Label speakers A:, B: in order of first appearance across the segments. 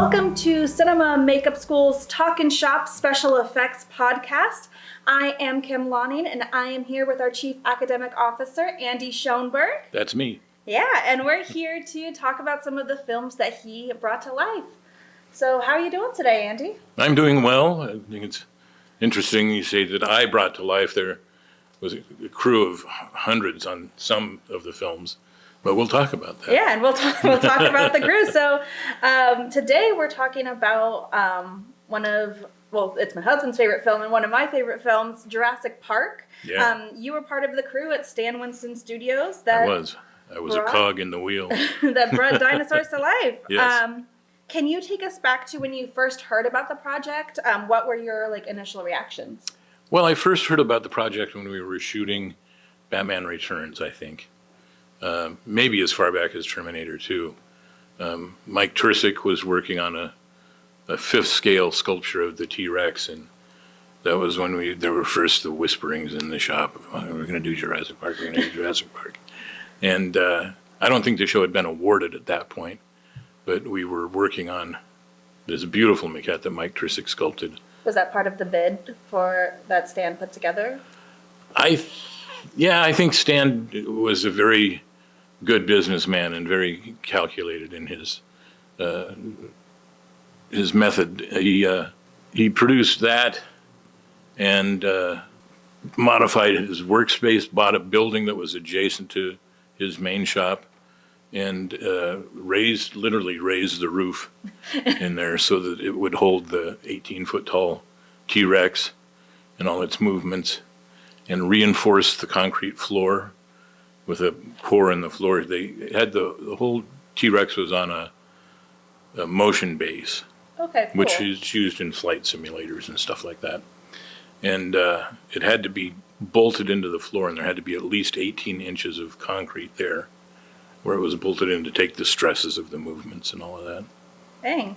A: Welcome to Cinema Makeup School's Talk and Shop Special Effects podcast. I am Kim Lonning, and I am here with our Chief Academic Officer, Andy Schoneberg.
B: That's me.
A: Yeah, and we're here to talk about some of the films that he brought to life. So how are you doing today, Andy?
B: I'm doing well. I think it's interesting you say that I brought to life. There was a crew of hundreds on some of the films, but we'll talk about that.
A: Yeah, and we'll talk about the crew. So today we're talking about it's my husband's favorite film and one of my favorite films, Jurassic Park.
B: Yeah.
A: You were part of the crew at Stan Winston Studios.
B: I was a cog in the wheel.
A: That brought dinosaurs to life.
B: Yes.
A: Can you take us back to when you first heard about the project? What were your initial reactions?
B: Well, I first heard about the project when we were shooting Batman Returns, I think. Maybe as far back as Terminator 2. Mike Tursick was working on a fifth scale sculpture of the T-Rex, and that was when there were first the whisperings in the shop of, we're going to do Jurassic Park, we're going to do Jurassic Park. And I don't think the show had been awarded at that point, but we were working on this beautiful maquette that Mike Tursick sculpted.
A: Was that part of the bid for that Stan put together?
B: I think Stan was a very good businessman and very calculated in his method. He produced that and modified his workspace, bought a building that was adjacent to his main shop, and literally raised the roof in there so that it would hold the 18-foot tall T-Rex and all its movements, and reinforced the concrete floor with a pour in the floor. They had the whole T-Rex was on a motion base.
A: Okay, cool.
B: Which is used in flight simulators and stuff like that. And it had to be bolted into the floor, and there had to be at least 18 inches of concrete there where it was bolted in to take the stresses of the movements and all of that.
A: Dang.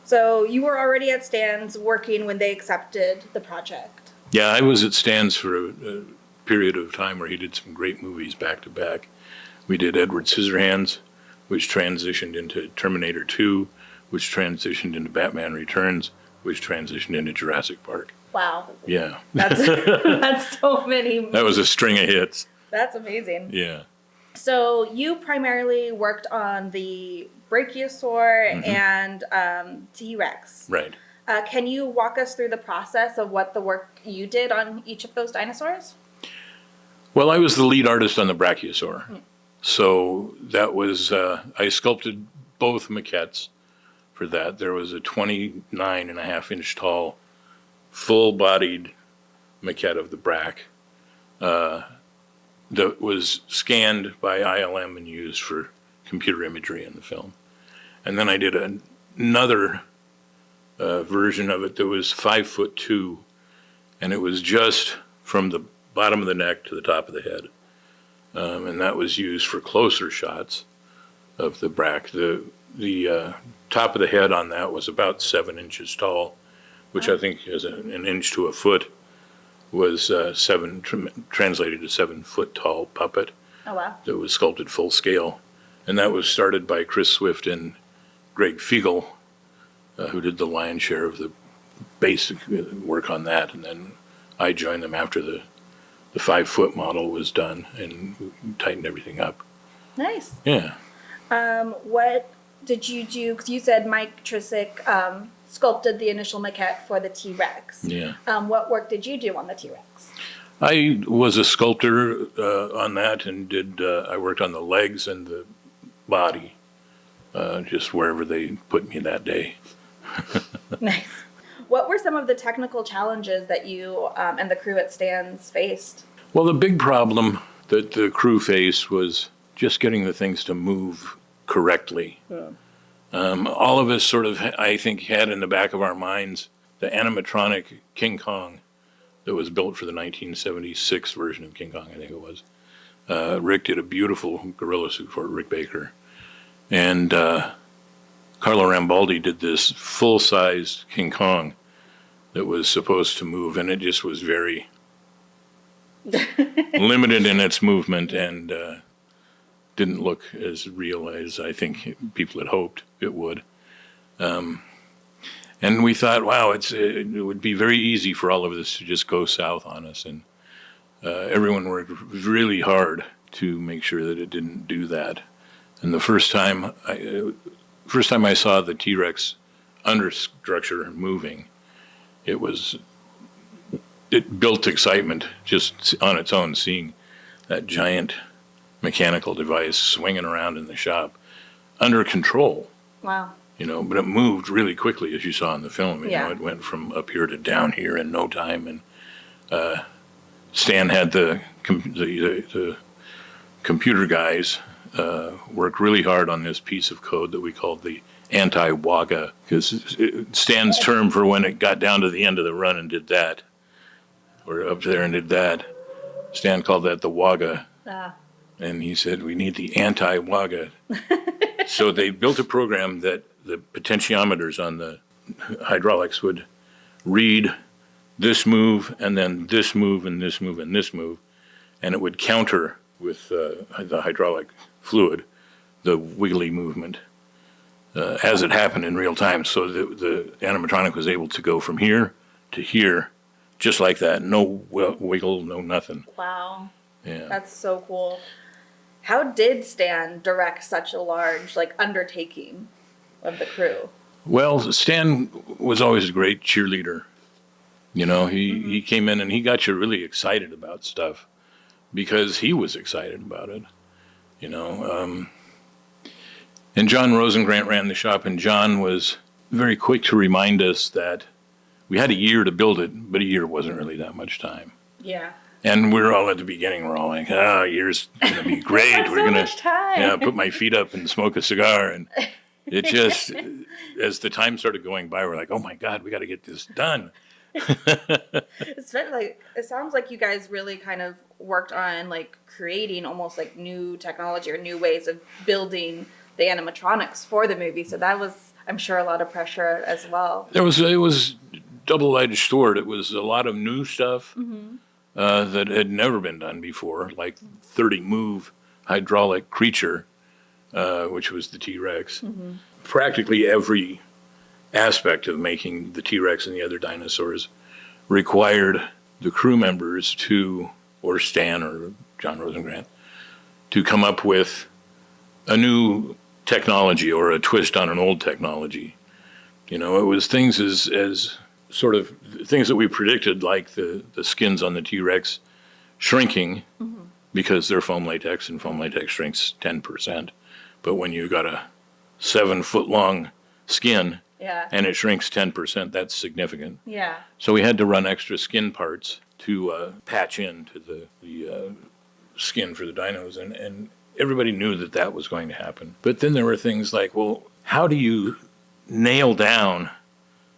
A: So you were already at Stan's working when they accepted the project.
B: Yeah, I was at Stan's for a period of time where he did some great movies back to back. We did Edward Scissorhands, which transitioned into Terminator 2, which transitioned into Batman Returns, which transitioned into Jurassic Park.
A: Wow.
B: Yeah.
A: That's so many.
B: That was a string of hits.
A: That's amazing.
B: Yeah.
A: So you primarily worked on the Brachiosaur and T-Rex.
B: Right.
A: Can you walk us through the process of what the work you did on each of those dinosaurs?
B: Well, I was the lead artist on the Brachiosaur. So that was, I sculpted both maquettes for that. There was a 29.5-inch tall, full-bodied maquette of the Brach that was scanned by ILM and used for computer imagery in the film. And then I did another version of it that was 5'2", and it was just from the bottom of the neck to the top of the head. And that was used for closer shots of the Brach. The top of the head on that was about 7 inches tall, which I think is an inch to a foot, was translated to 7-foot tall puppet.
A: Oh, wow.
B: That was sculpted full scale. And that was started by Chris Swift and Greg Fiegel, who did the lion's share of the basic work on that. And then I joined them after the 5-foot model was done and tightened everything up.
A: Nice.
B: Yeah.
A: What did you do? Because you said Mike Tursick sculpted the initial maquette for the T-Rex.
B: Yeah.
A: What work did you do on the T-Rex?
B: I was a sculptor on that and I worked on the legs and the body, just wherever they put me that day.
A: Nice. What were some of the technical challenges that you and the crew at Stan's faced?
B: Well, the big problem that the crew faced was just getting the things to move correctly. Yeah. All of us sort of, I think, had in the back of our minds the animatronic King Kong that was built for the 1976 version of King Kong, I think it was. Rick did a beautiful gorilla suit for it, Rick Baker. And Carlo Rambaldi did this full-sized King Kong that was supposed to move, and it just was very limited in its movement and didn't look as real as I think people had hoped it would. And we thought, wow, it would be very easy for all of this to just go south on us. And everyone worked really hard to make sure that it didn't do that. And the first time I saw the T-Rex understructure moving, it built excitement just on its own, seeing that giant mechanical device swinging around in the shop under control.
A: Wow.
B: But it moved really quickly, as you saw in the film.
A: Yeah.
B: It went from up here to down here in no time. And Stan had the computer guys work really hard on this piece of code that we called the anti-WAGA, because Stan's term for when it got down to the end of the run and did that, or up there and did that, Stan called that the WAGA. And he said, we need the anti-WAGA. So they built a program that the potentiometers on the hydraulics would read this move, and then this move, and this move, and this move, and it would counter with the hydraulic fluid the wiggly movement as it happened in real time. So the animatronic was able to go from here to here, just like that. No wiggle, no nothing.
A: Wow.
B: Yeah.
A: That's so cool. How did Stan direct such a large, undertaking of the crew?
B: Well, Stan was always a great cheerleader. He came in and he got you really excited about stuff because he was excited about it. And John Rosengrant ran the shop, and John was very quick to remind us that we had a year to build it, but a year wasn't really that much time.
A: Yeah.
B: And we're all at the beginning, we're all like, a year's going to be great. We're going to put my feet up and smoke a cigar. And it just, as the time started going by, we're like, oh my God, we got to get this done.
A: It sounds like you guys really kind of worked on creating almost new technology or new ways of building the animatronics for the movie. So that was, I'm sure, a lot of pressure as well.
B: It was double-edged sword. It was a lot of new stuff. That had never been done before, like 30-move hydraulic creature, which was the T-Rex. Practically every aspect of making the T-Rex and the other dinosaurs required the crew members or Stan or John Rosengrant, to come up with a new technology or a twist on an old technology. It was things as sort of things that we predicted, like the skins on the T-Rex shrinking because they're foam latex, and foam latex shrinks 10%. But when you got a 7-foot-long skin and it shrinks 10%, that's significant.
A: Yeah.
B: So we had to run extra skin parts to patch into the skin for the dinos, and everybody knew that was going to happen. But then there were things like, well, how do you nail down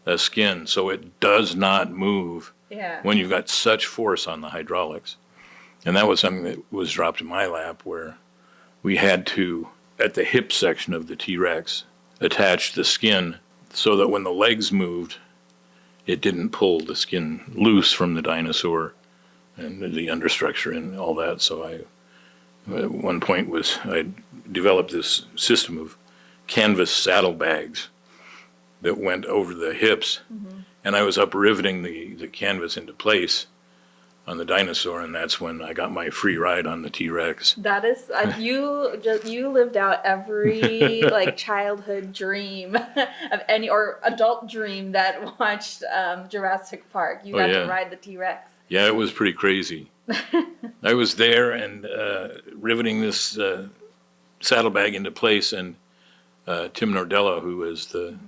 B: a skin so it does not move when you've got such force on the hydraulics? And that was something that was dropped in my lap, where we had to, at the hip section of the T-Rex, attach the skin so that when the legs moved, it didn't pull the skin loose from the dinosaur and the understructure and all that. So at one point I developed this system of canvas saddlebags that went over the hips, and I was up riveting the canvas into place on the dinosaur, and that's when I got my free ride on the T-Rex.
A: That is, you lived out every childhood dream of any or adult dream that watched Jurassic Park. You got to ride the T-Rex.
B: Yeah, it was pretty crazy. I was there and riveting this saddlebag into place, and Tim Nordello, who was the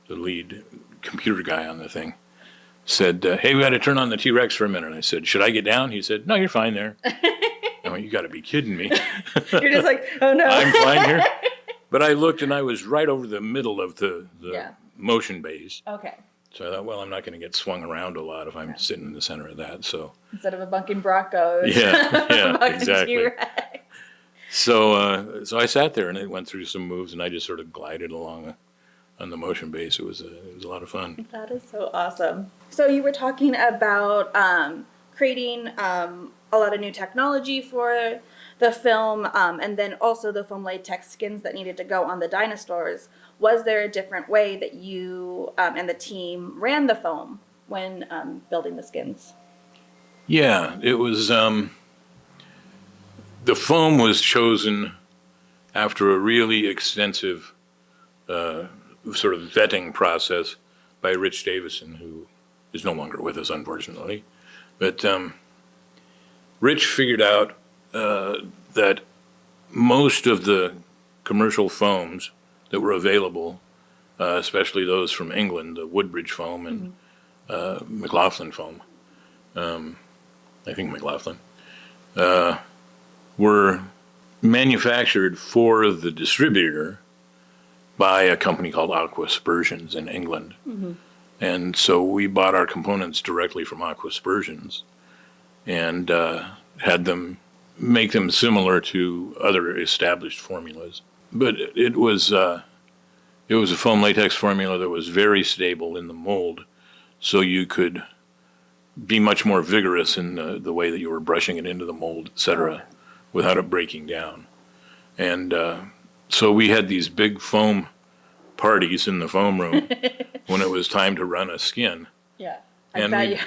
B: lead computer guy on the thing, said, hey, we got to turn on the T-Rex for a minute. I said, should I get down? He said, no, you're fine there. I went, you got to be kidding me.
A: You're just like, oh no.
B: I'm fine here. But I looked, and I was right over the middle of the motion bays.
A: Okay.
B: So I thought, well, I'm not going to get swung around a lot if I'm sitting in the center of that. So
A: instead of a bunking Broncos.
B: Yeah, exactly. T-Rex. So I sat there, and it went through some moves, and I just sort of glided along on the motion base. It was a lot of fun.
A: That is so awesome. So you were talking about creating a lot of new technology for the film, and then also the foam latex skins that needed to go on the dinosaurs, was there a different way that you and the team ran the foam when building the skins?
B: Yeah, it was, the foam was chosen after a really extensive sort of vetting process by Rich Davison, who is no longer with us, unfortunately. But Rich figured out that most of the commercial foams that were available, especially those from England, the Woodbridge foam and McLaughlin foam, I think McLaughlin, were manufactured for the distributor by a company called Aquaspersions in England. And so we bought our components directly from Aquaspersions and had them make them similar to other established formulas. But it was a foam latex formula that was very stable in the mold, so you could be much more vigorous in the way that you were brushing it into the mold, et cetera, without it breaking down. And so we had these big foam parties in the foam room when it was time to run a skin.
A: Yeah,
B: And
A: bet you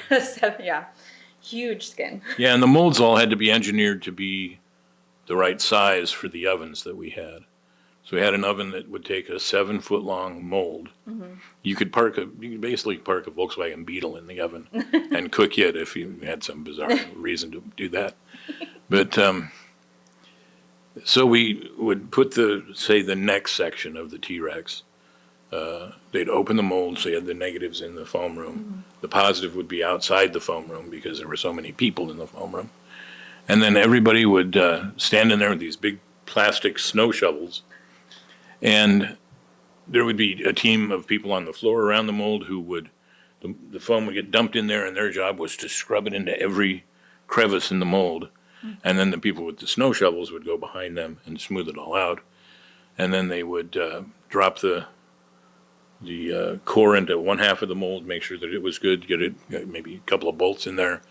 A: had yeah, huge skin.
B: Yeah, and the molds all had to be engineered to be the right size for the ovens that we had. So we had an oven that would take a 7-foot-long mold. You could basically park a Volkswagen Beetle in the oven and cook it if you had some bizarre reason to do that. But so we would put the neck section of the T-Rex. They'd open the mold, so you had the negatives in the foam room. The positive would be outside the foam room because there were so many people in the foam room. And then everybody would stand in there with these big plastic snow shovels. And there would be a team of people on the floor around the mold who the foam would get dumped in there, and their job was to scrub it into every crevice in the mold. And then the people with the snow shovels would go behind them and smooth it all out. And then they would drop the core into one half of the mold, make sure that it was good, get it maybe a couple of bolts in there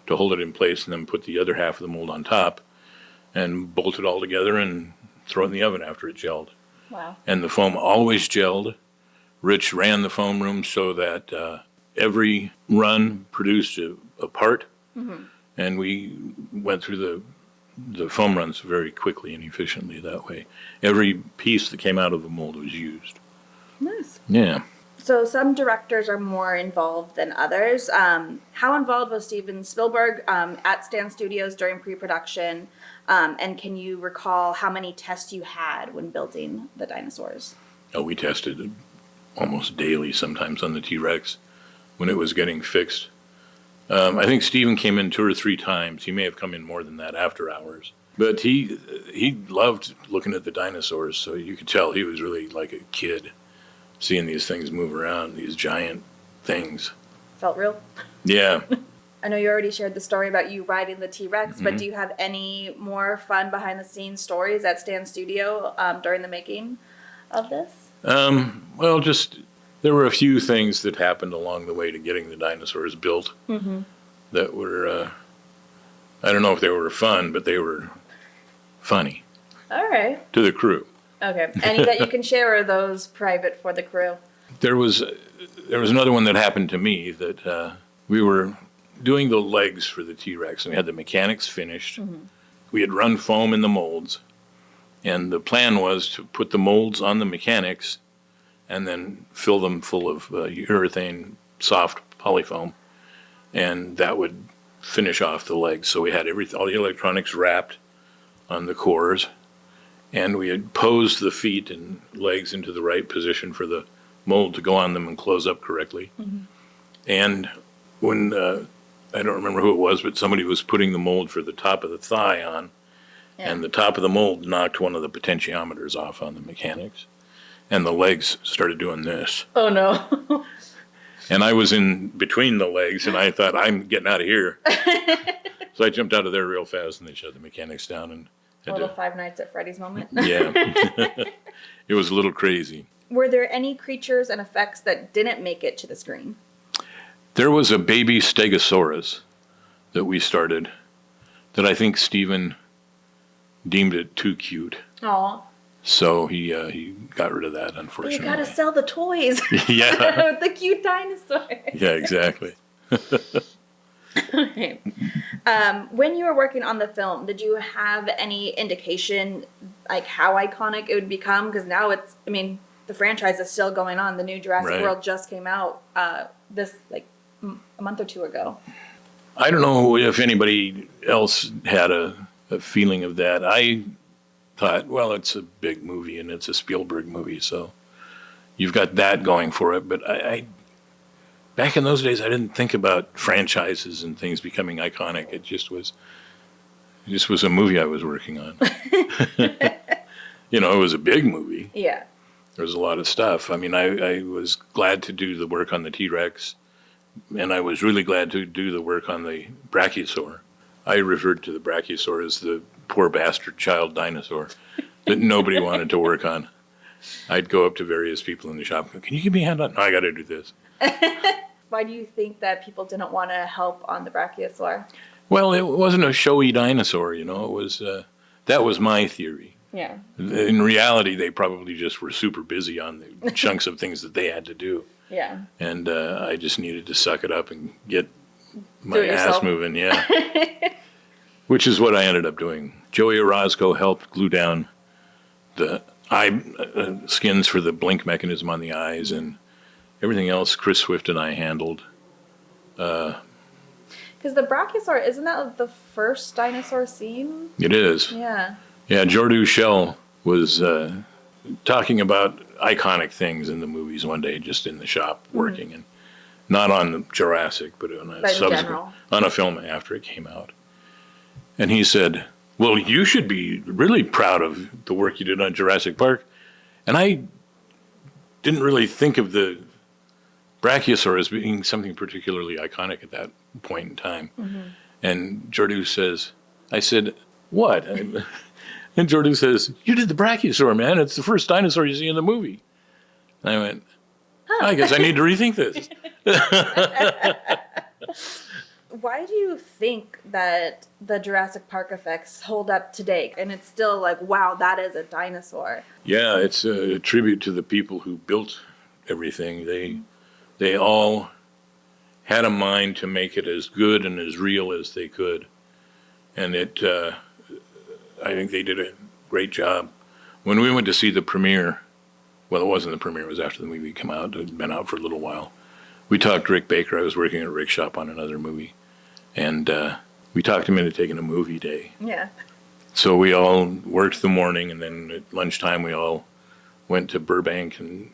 B: to hold it in place, and then put the other half of the mold on top and bolt it all together and throw it in the oven after it gelled.
A: Wow.
B: And the foam always gelled. Rich ran the foam room so that every run produced a part, and we went through the foam runs very quickly and efficiently that way. Every piece that came out of the mold was used.
A: Nice.
B: Yeah.
A: So some directors are more involved than others. How involved was Steven Spielberg at Stan Studios during pre-production? And can you recall how many tests you had when building the dinosaurs?
B: Oh, we tested almost daily sometimes on the T-Rex when it was getting fixed. I think Steven came in 2 or 3 times. He may have come in more than that after hours. But he loved looking at the dinosaurs, so you could tell he was really like a kid seeing these things move around, these giant things.
A: Felt real?
B: Yeah.
A: I know you already shared the story about you riding the T-Rex, but do you have any more fun behind-the-scenes stories at Stan Studio during the making of this?
B: Well, just there were a few things that happened along the way to getting the dinosaurs built that were, I don't know if they were fun, but they were funny. All right. To the crew.
A: Okay. Any that you can share, or are those private for the crew?
B: There was another one that happened to me that we were doing the legs for the T-Rex, and we had the mechanics finished. We had run foam in the molds, and the plan was to put the molds on the mechanics and then fill them full of urethane soft polyfoam, and that would finish off the legs. So we had all the electronics wrapped on the cores, and we had posed the feet and legs into the right position for the mold to go on them and close up correctly. And when, I don't remember who it was, but somebody was putting the mold for the top of the thigh on, and the top of the mold knocked one of the potentiometers off on the mechanics, and the legs started doing this.
A: Oh, no.
B: And I was in between the legs, and I thought, I'm getting out of here. So I jumped out of there real fast, and they shut the mechanics down. And
A: a little Five Nights at Freddy's moment.
B: Yeah. It was a little crazy.
A: Were there any creatures and effects that didn't make it to the screen?
B: There was a baby stegosaurus that we started that I think Steven deemed it too cute.
A: Oh.
B: So he got rid of that, unfortunately.
A: You gotta sell the toys.
B: Yeah.
A: With the cute dinosaur.
B: Yeah, exactly.
A: Okay. When you were working on the film, did you have any indication like how iconic it would become? Because now it's, I mean, the franchise is still going on. The new Jurassic
B: Right.
A: World just came out this like a month or two ago.
B: I don't know if anybody else had a feeling of that. I thought, well, it's a big movie and it's a Spielberg movie, so you've got that going for it. But I back in those days, I didn't think about franchises and things becoming iconic. It just was a movie I was working on. You know, it was a big movie.
A: Yeah.
B: There was a lot of stuff. I mean, I was glad to do the work on the T-Rex, and I was really glad to do the work on the Brachiosaur. I referred to the Brachiosaur as the poor bastard child dinosaur that nobody wanted to work on. I'd go up to various people in the shop and go, can you give me a hand on? No, I got to do this.
A: Why do you think that people didn't want to help on the Brachiosaur?
B: Well, it wasn't a showy dinosaur, you know. It was that was my theory.
A: Yeah.
B: In reality, they probably just were super busy on the chunks of things that they had to do.
A: Yeah.
B: And I just needed to suck it up and get
A: Do
B: my
A: it
B: ass
A: yourself.
B: moving, yeah. Which is what I ended up doing. Joey Orozco helped glue down the eye skins for the blink mechanism on the eyes, and everything else Chris Swift and I handled.
A: Because the Brachiosaur, isn't that the first dinosaur seen?
B: It is.
A: Yeah.
B: Yeah, Jordu Shell was talking about iconic things in the movies one day, just in the shop working, and not on the Jurassic, but on a
A: But in
B: subsequent,
A: general.
B: on a film after it came out. And he said, well, you should be really proud of the work you did on Jurassic Park. And I didn't really think of the Brachiosaur as being something particularly iconic at that point in time. And Jordu says, I said, what? And Jordu says, you did the Brachiosaur, man. It's the first dinosaur you see in the movie. And I went, I guess I need to rethink this.
A: Why do you think that the Jurassic Park effects hold up today? And it's still like, wow, that is a dinosaur.
B: Yeah, it's a tribute to the people who built everything. They all had a mind to make it as good and as real as they could. And I think they did a great job. When we went to see the premiere, well, it wasn't the premiere, it was after the movie came out. It had been out for a little while. We talked to Rick Baker. I was working at Rick's shop on another movie. And we talked him into taking a movie day.
A: Yeah.
B: So we all worked the morning, and then at lunchtime we all went to Burbank and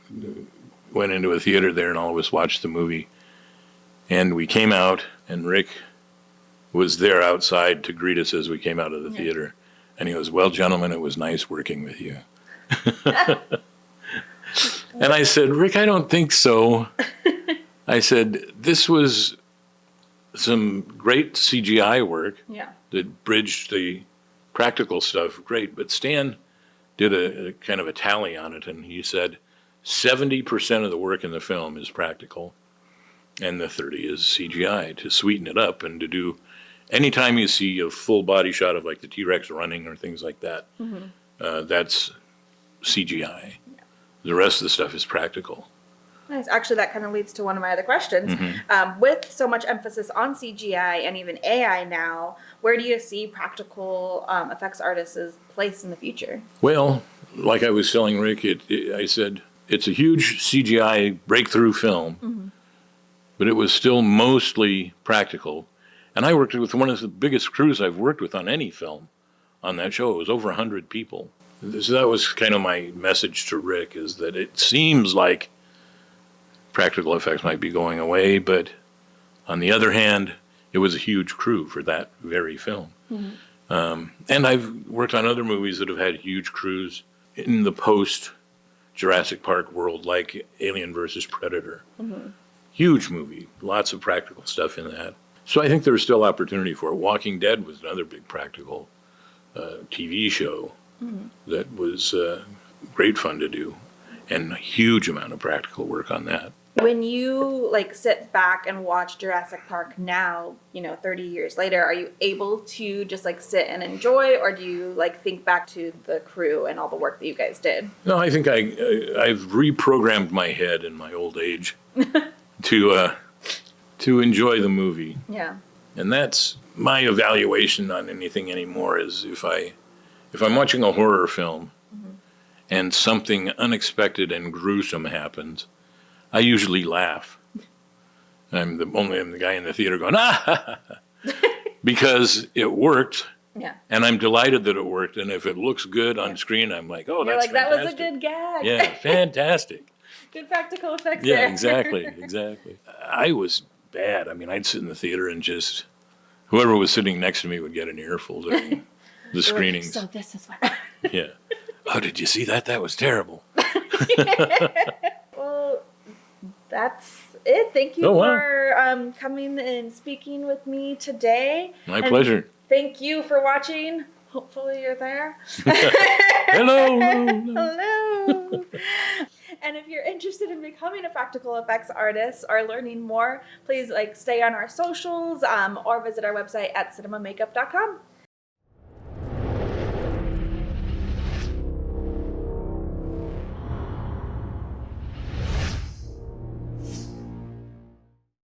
B: went into a theater there, and all of us watched the movie. And we came out, and Rick was there outside to greet us as we came out of the theater. And he goes, well, gentlemen, it was nice working with you. And I said, Rick, I don't think so. I said, this was some great CGI work
A: Yeah.
B: that bridged the practical stuff, great. But Stan did a kind of a tally on it, and he said 70% of the work in the film is practical, and the 30 is CGI to sweeten it up and to do. Anytime you see a full body shot of like the T-Rex running or things like that, that's CGI. The rest of the stuff is practical.
A: Nice. Actually, that kind of leads to one of my other questions. With so much emphasis on CGI and even AI now, where do you see practical effects artists' place in the future?
B: Well, like I was telling Rick, I said, it's a huge CGI breakthrough film, but it was still mostly practical. And I worked with one of the biggest crews I've worked with on any film on that show. It was over 100 people. So that was kind of my message to Rick, is that it seems like practical effects might be going away, but on the other hand, it was a huge crew for that very film. And I've worked on other movies that have had huge crews in the post-Jurassic Park world, like Alien versus Predator. Huge movie, lots of practical stuff in that. So I think there's still opportunity for it. Walking Dead was another big practical TV show that was great fun to do, and a huge amount of practical work on that.
A: When you like sit back and watch Jurassic Park now, 30 years later, are you able to just like sit and enjoy, or do you like think back to the crew and all the work that you guys did?
B: No, I think I've reprogrammed my head in my old age to enjoy the movie.
A: Yeah.
B: And that's my evaluation on anything anymore is if I'm watching a horror film and something unexpected and gruesome happens, I usually laugh. I'm the guy in the theater going, ah, because it worked.
A: Yeah.
B: And I'm delighted that it worked. And if it looks good on screen, I'm like, oh,
A: You're
B: that's
A: like,
B: fantastic.
A: that was a good gag.
B: Yeah, fantastic.
A: Good practical effects
B: Yeah,
A: there.
B: exactly. I was bad. I mean, I'd sit in the theater and just, whoever was sitting next to me would get an earful during the screenings.
A: So this is what.
B: Yeah. Oh, did you see that? That was terrible.
A: Well, that's it. Thank you for coming and speaking with me today.
B: My pleasure.
A: Thank you for watching. Hopefully you're there.
B: Hello.
A: Hello. And if you're interested in becoming a practical effects artist or learning more, please stay on our socials or visit our website at cinemamakeup.com.